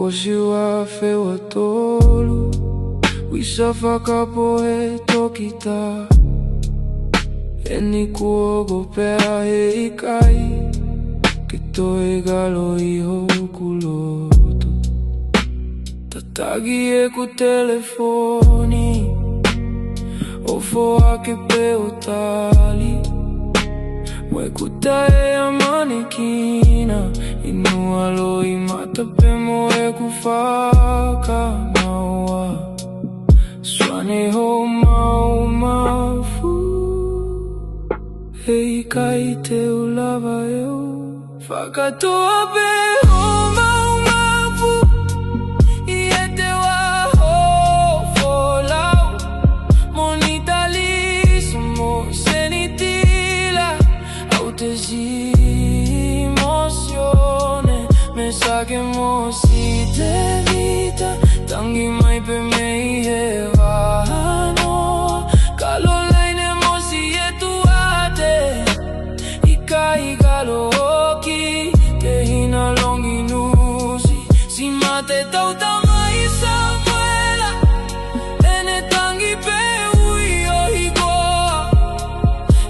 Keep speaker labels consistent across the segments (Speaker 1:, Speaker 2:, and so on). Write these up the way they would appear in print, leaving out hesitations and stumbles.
Speaker 1: Posiwa fewa tolu Wisa whakapohe tokita Eni kuogo pea he ikai Ke toe galo iho kuloto Tatagi e ku telefoni Ofo ake pe o tali Mwe kuta e a manekina Inu alo I mata pe mo e ku whaka maua Swane ho mau mafu Hei kai te ulawa eu Whakatoa pe ho mau mafu I e te waho folau Monita lisa mo senitila Au te emozione Me sa che mo si te vita Tangi mai pe me I he vahano Kalo laine mo si e tuate Ikai galo oki Te hina longi nusi Si mate tauta mai Samuela Ene tangi pe ui o hikoa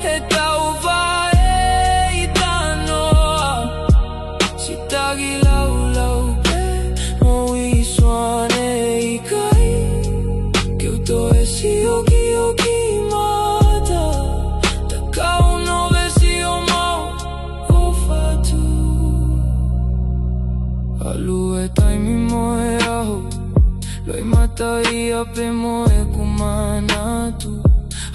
Speaker 1: He tau vae I tanoa Si tagi lau lau pe Mo I swane I kai Keu toe si oki oki mata Takau no vesi o mau o fatu Alu e taimi mo e aho Loi mata I ape mo e kumanatu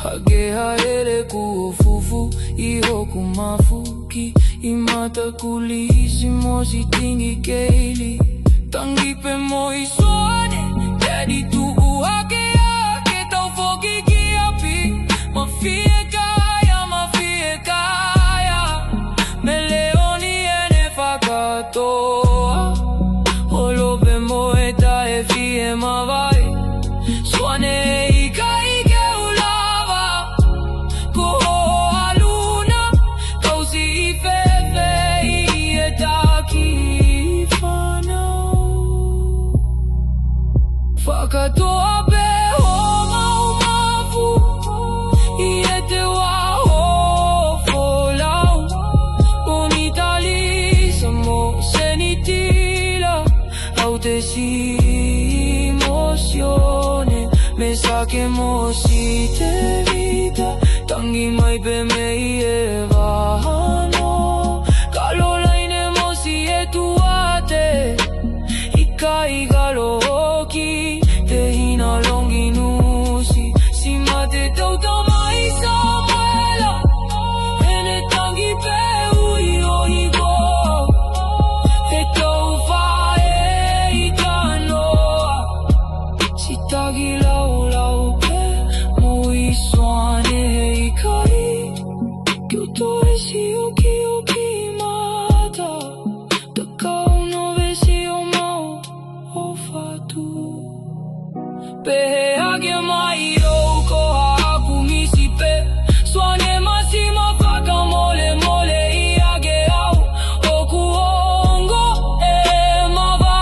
Speaker 1: Hage haere ku o fufu I hoku mafuki I mata kulisi mo si tingi keili Tangi pe mo I swane Daddy tu uhake ake tau foki ki api Mafie kaya Me leoni ene whakatoa Holo pe mo e tae fie mawai Swane I kai ke ulawa Koho haluna Kausi I fefe I e taki whanau Whakatoa pe ho mau mafu I e te waho folau Bonita lisa mo senitila Au te emozione Me sa che mo si te vita Tangi mai pe me I e vahano Kalo laine mo si e tuate Ikai galo oki Te hina longi nusi Si mate tauta mai Samuela Ene tangi pe ui o hikoa He tau vae I tanoa Si tagi lau lau pe Mo I swane hei kai Keu toe si oki oki mata Takau no vesi o mau o fatu Pehe ake mai o ko haku misi pe Swane masima whaka mole mole I ake au Oku ongo e mawa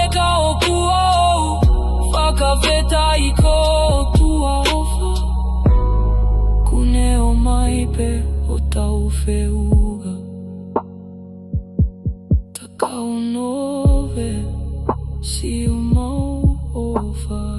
Speaker 1: e ka oku au Whaka wheta I ko tua ofa Kune o mai pe o tau wheuga Takau nove si o mau ofa